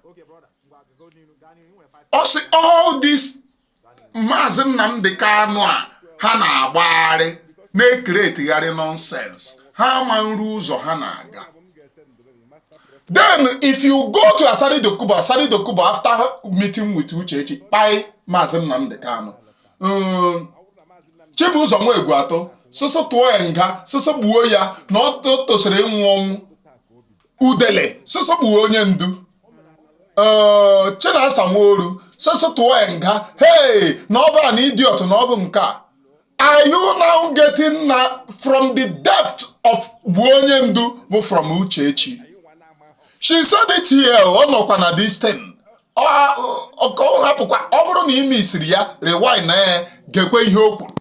Ọ sị all this Mazi Nnamdi Kanu a ha na-agbagharị na-ekeretigharị nonsense, ha ama nru ụzọ ha na-aga. Then if you go to Asari Dokubo after meeting with Uchechi, kpaying Mazi Nnamdi Kanu, Chibuzo Nwegwu atọ, sọsọ tụọ nga, sọsọ gbuo ya na ọ tosiri ịnwụ ọnwụ. Udele, sọsọ gbuo onye ndu. Chinasa Nworu, sọsọ tụọ nga, hey, na ọ bụ an idiot na ọ bụ nke a. Are you now getting from the depth of gbuo onye ndu bụ from Uchechi? She said it here, ọ nọkwa na this thing. Ọ bụrụ na ime isiri ya, rewind na gekwe ihe o kwuru.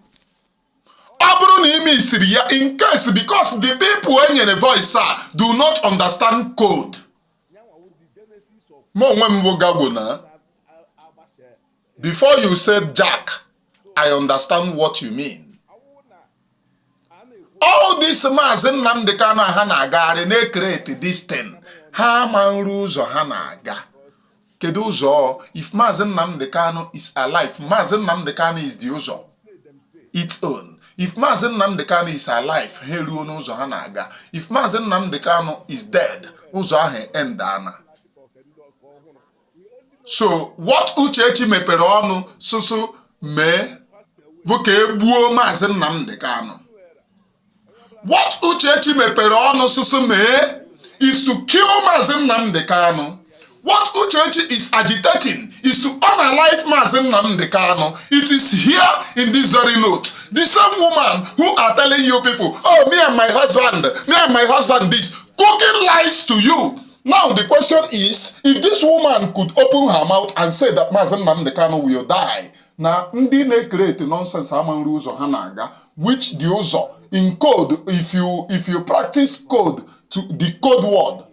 Ọ bụrụ na ime isiri ya, in case because the people enyere voice do not understand code. Mo onwe m bụ Gagbo na. Before you said Jack, I understand what you mean. All this Mazi Nnamdi Kanu ha na-agagharị na-create this thing. Ha ma nru ụzọ ha na-aga. Kedu ụzọ? If Mazi Nnamdi Kanu is alive, Mazi Nnamdi Kanu is the ụzọ. Its own. If Mazi Nnamdi Kanu is alive, ha eruo n'ụzọ ha na-aga. If Mazi Nnamdi Kanu is dead, ụzọ ahụ end ana. So, what Uchechi mepere ọnụ susu mee bụ ka egbuo Mazi Nnamdi Kanu. What Uchechi mepere ọnụ susu mee is to kill Mazi Nnamdi Kanu. What Uchechi is agitating is to unalive Mazi Nnamdi Kanu. It is here in this very note. The same woman who are telling you people, oh, me and my husband this, cooking lies to you. Now the question is, if this woman could open her mouth and say that Mazi Nnamdi Kanu will die, na ndị na-create nonsense ama nru ụzọ ha na-aga, which the ụzọ in code, if you practice code to the code word,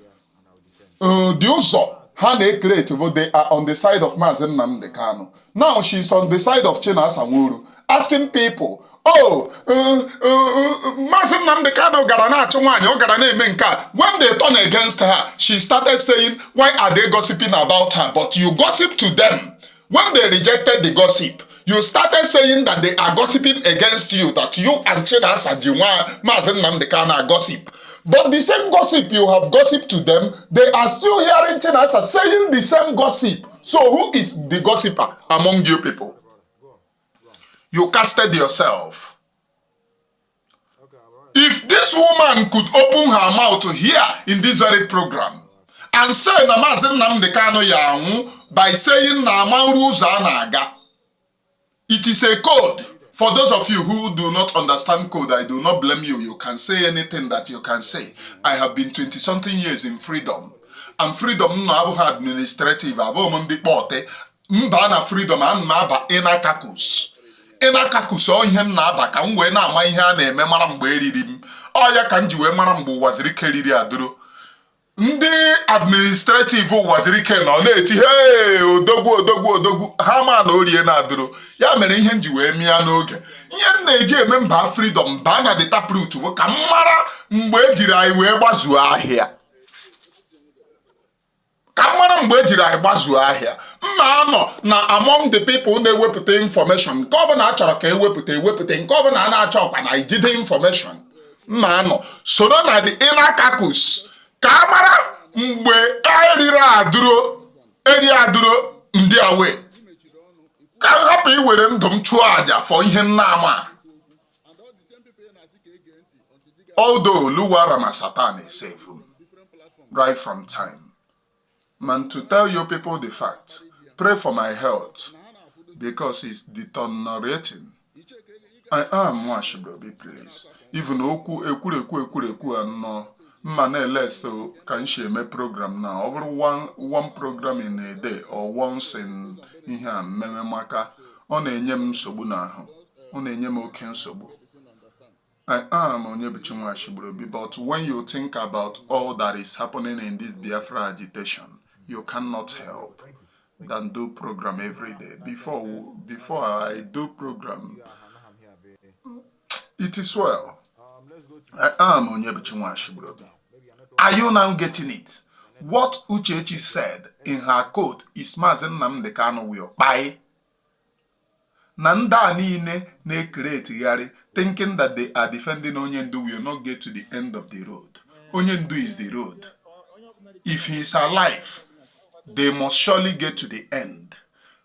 the ụzọ ha na-create, they are on the side of Mazi Nnamdi Kanu. Now she's on the side of Chinasa Nworu, asking people, oh, Mazi Nnamdi Kanu gara na-achụ nwaanyị, ọ gara na-eme nke a. When they turn against her, she started saying, why are they gossiping about her? But you gossip to them. When they rejected the gossip, you started saying that they are gossiping against you, that you and Chinasa Mazi Nnamdi Kanu are gossip. But the same gossip you have gossiped to them, they are still hearing Chinasa saying the same gossip. So who is the gossiper among you people? You casted yourself. If this woman could open her mouth here in this very program and say na Mazi Nnamdi Kanu ya anwụ by saying na amanru ụzọ a na-aga, it is a code. For those of you who do not understand code, I do not blame you. You can say anything that you can say. I have been 20-something years in freedom. And freedom no abụghị administrative, abụghị ndị kpọte. Mba na freedom a na-aba inner caucus. Inner caucus ọ ihe m na-aba ka m wee na-ama ihe a na-eme mara mgbe eriri m. Ọ ya ka m ji wee mara mgbe ụwaziri ike riri adụrụ. Ndị administrative ụwaziri ike nọ na-eti hey odogwu ha ma na orie na-adụrụ. Ya mere ihe m ji wee mịa n'oge. Ihe m na-eji eme mba freedom baa na the taproot bụ ka m mara mgbe ejiri anyị wee gbazuo ahịa. Ka m mara mgbe ejiri anyị gbazuo ahịa. Mma anọ na among the people na-ewepụta information. Nke ọ bụla a chọrọ ka ewepụta. Nke ọ bụla a na-achọ ọkwa na ijide information. Mma anọ soro na the inner caucus. Ka a mara mgbe eri adụrụ ndị awe. Ka m hapụ iwere ndụ m chụọ aja for ihe m na-ama. Although Luwa Rama Satan is safe right from time. Man, to tell you people the fact, pray for my health because it's deteriorating. I am Mwashibrobi, please. Even oku ekwurekwu anọ. Mma na-elest ka m si eme program na ọ bụrụ one program in a day or once in ihe a mmemme maka ọ na-enye m nsogbu n'ahụ. Ọ na-enye m oke nsogbu. I am Onyebuchi Nwashibrobi, but when you think about all that is happening in this Biafra agitation, you cannot help. than do program every day. Before I do program, it is well. I am Onyebuchi Nwashibrobi. Are you now getting it? What Uchechi said in her code is Mazi Nnamdi Kanu will buy. Nanda niile na-ekeretigharị thinking that they are defending Onyendu will not get to the end of the road. Onyendu is the road. If he is alive, they must surely get to the end.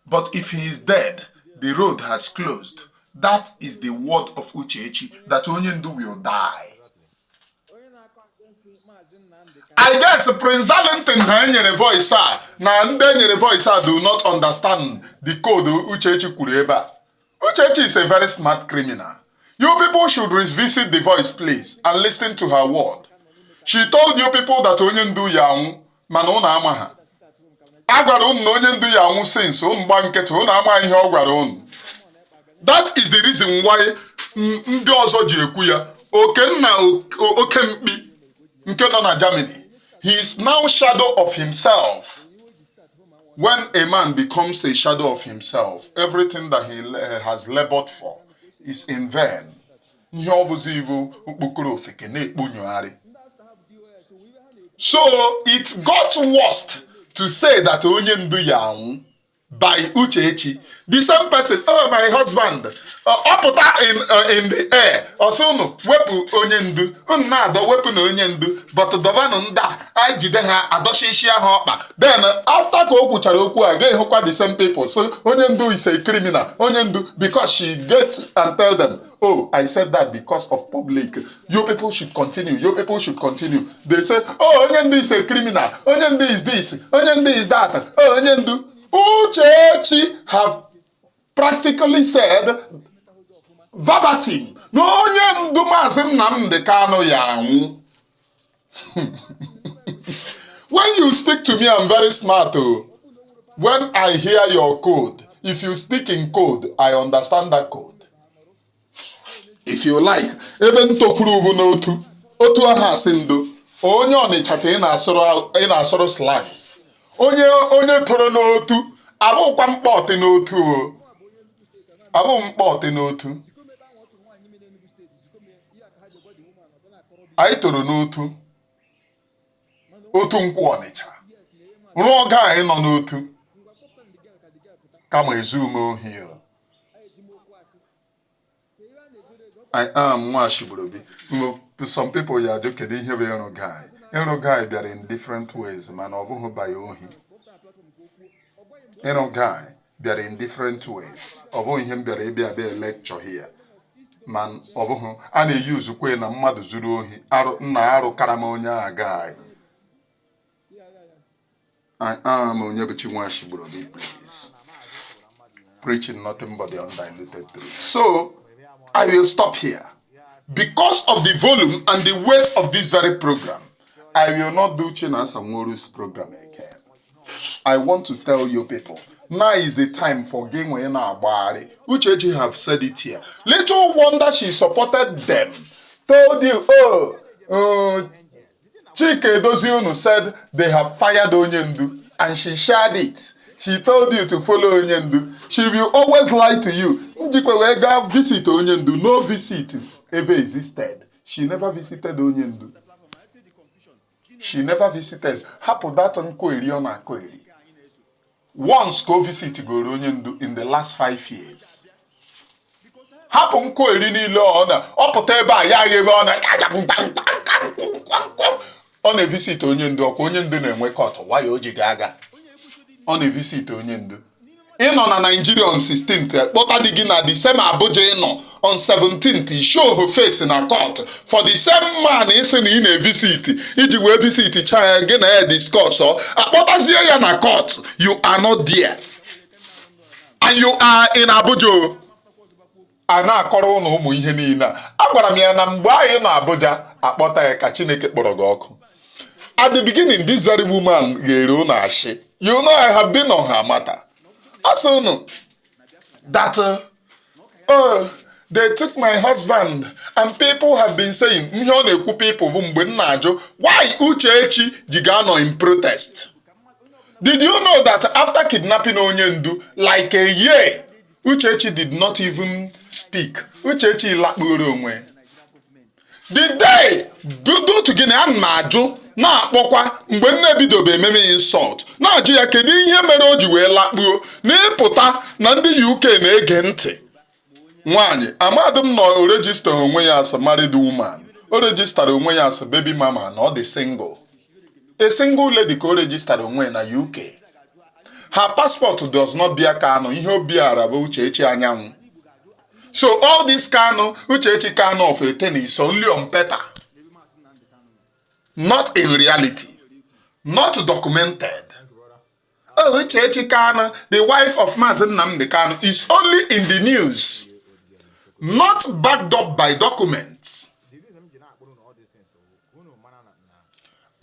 But if he is dead, the road has closed. That is the word of Uchechi, that Onyendu will die. I guess Prince Darlington ha voice na ndị voice do not understand the code Uchechi kwuru ebe a. Uchechi is a very smart criminal. You people should revisit the voice, please, and listen to her word. She told you people that Onyendu ya anwụ, mana unu ama ha. A gwara unu na Onyendu ya anwụ since unu gba nkịtị, unu ama ihe ọ gwara unu. That is the reason why ndị ọzọ ji ekwu ya. Okenna oke mkpi nke nọ na Germany. He is now shadow of himself. When a man becomes a shadow of himself, everything that he has labored for is in vain. So it got worse to say that Onyendu ya anwụ by Uchechi. The same person, oh my husband, ọpụta in the air, ọsụnụ wepụ Onyendu, na-adọ wepụ na Onyendu, but dọvanụ nda, anyị jide ha adọchishi ha ọkpa. Then after ka o kwuchara okwu a, ga-ehụkwa the same people, so Onyendu is a criminal, Onyendu, because she get and tell them, oh, I said that because of public. You people should continue. You people should continue. They say, oh, Onyendu is a criminal. Onyendu is this. Onyendu is that. Oh, Onyendu. Uchechi have practically said verbatim, no Onyendu Mazi Nnamdi Kanu ya anwụ. When you speak to me, I'm very smart. Oh. When I hear your code, if you speak in code, I understand that code. If you like, even to prove n'otu, otu aha sindo, onye Ọnịcha ka ị na-asọrọ slides. Onye toro n'otu, abụkwa mkpọtị n'otu. Abụ mkpọtị n'otu. Anyị toro n'otu. Otu nkwụ Ọnịcha. Rụọ ga anyị nọ n'otu. Kama ezume ohi. I am Nwashibrobi. Some people are joking. They have a guy. Guy they are in different ways. Man, obuhu by ohi. Guy they are in different ways. Obuhu him be a lecture here. Man, obuhu. And he use kwe na mmadu zuru ohi. Aru karamonya guy. I am Onyebuchi Nwashibrobi, please. Preaching nothing but the undiluted truth. So I will stop here. Because of the volume and the weight of this very program, I will not do Chinasa Nworu's program again. I want to tell you people, now is the time for Gengwena Abari. Uchechi have said it here. Little wonder she supported them. Told you, Chike Doziunu said they have fired Onyendu, and she shared it. She told you to follow Onyendu. She will always lie to you. Njikwewega visit Onyendu. No visit ever existed. She never visited Onyendu. She never visited. Hapo that nkoeri ona koeri. Once go visit go Onyendu in the last 5 years. Hapo nkoeri ni lo ona. Opota ebe a ya ebe ona. Ona visit Onyendu. Okwa Onyendu na-enwe court. Why oji ga-aga? On a visit Onyendu. In on Nigeria on 16th, but I begin at the same Abuja on 17th, he show her face in a court. For the same man is in a visit. If you will visit child again a discourse, but as you are in a court, you are not there. And you are in Abuja. Ana akọrọ ụnụ ụmụ ihe niile a. Agwara m ya na mgbe anyị na Abuja akpọta ya ka Chineke kpọrọ gị ọkụ. At the beginning, this very woman gere ụnụ ashị. You know, I have been on her matter. Also know that they took my husband, and people have been saying, people, why Uchechi Jigano in protest? Did you know that after kidnapping Onyendu, like a year, Uchechi did not even speak? Uchechi lakpuru onwe. The day do to gịnị a na-ajụ na-akpọkwa mgbe m na-ebidobe ememe insult na-ajụ ya kedu ihe mere o ji wee lakpuo n'ịpụta na ndị UK na-ege ntị. Nwaanyị amadị m na o rejista onwe ya as a married woman, o rejistara onwe ya as a baby mama na ọ dị single. A single lady ka o rejistara onwe na UK. Her passport does not bear Kanu, ihe o biara bụ Uchechi Anyanwụ. So all this Kanu, Uchechi Kanu of a ten is only on paper, not in reality, not documented. Oh, Uchechi Kanu, the wife of Mazi Nnamdi Kanu, is only in the news, not backed up by documents.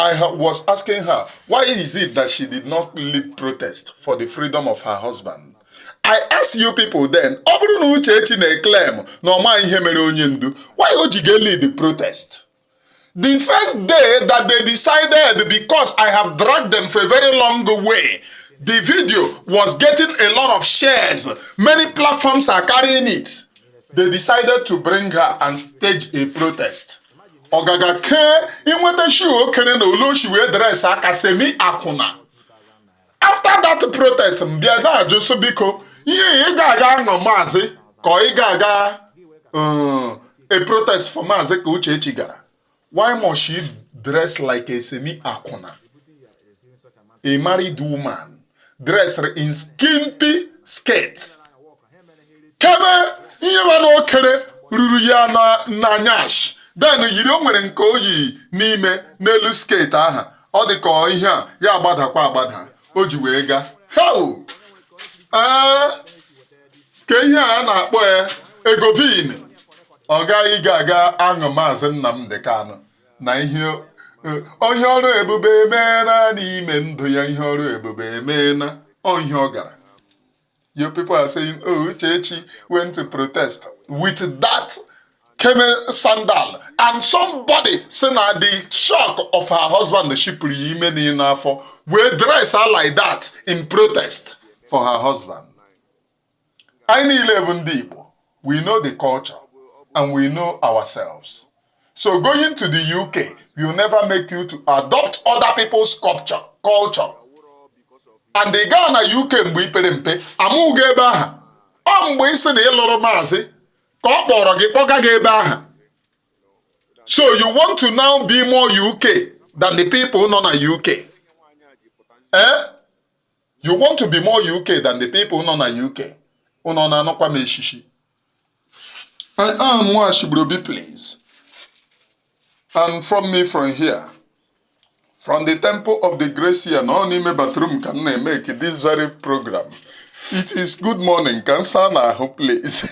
I was asking her, why is it that she did not lead protest for the freedom of her husband? I asked you people then, ọ bụrụ na Uchechi na-claim na ọ maghị ihe mere Onyendu, why o ji lead the protest? The first day that they decided, because I have dragged them for a very long way, the video was getting a lot of shares, many platforms are carrying it. They decided to bring her and stage a protest. Ogaga ke inweta shi okere na oloshi wee dress aka semi akwụna. After that protest, mbịa na-ajụ so biko ihe ị ga-aga aṅụ Maazị ka ị ga-aga a protest for Maazị ka Uchechi gara. Why must she dress like a semi akwụna? A married woman dressed in skimpy skirts. Kebe ihe mana okere ruru ya na nyash. Then yiri o nwere nke oyi n'ime n'elu skate aha. Ọ dị ka ihe a ya agbadakwa agbada. O ji wee ga. How? Ka ihe a na-akpọ ya egovin. Ọ gaghị ga-aga aṅụ Maazị Nnamdi Kanu na ihe ọrụ ebube emeela n'ime ndụ ya, ihe ọrụ ebube emeela ihe ọ gara. You people are saying, oh, Uchechi went to protest with that camel sandal, and somebody saying that the shock of her husband, the shipri for will dress her like that in protest for her husband. I need 11 deep. We know the culture and we know ourselves. So going to the UK will never make you to adopt other people's culture. And the Ghana UK mgbe ipere mpe amụghị ebe aha. Ọ mgbe isi na ịlụrụ Maazị ka ọ kpọrọ gị kpọga gị ebe aha. So you want to now be more UK than the people nọ na UK? You want to be more UK than the people nọ na UK? Unu na-anọkwa m eshishi. I am Nwashibrobi, please. And from me from here, from the temple of the grace here, no name bathroom can make this very program. It is good morning, can sana please.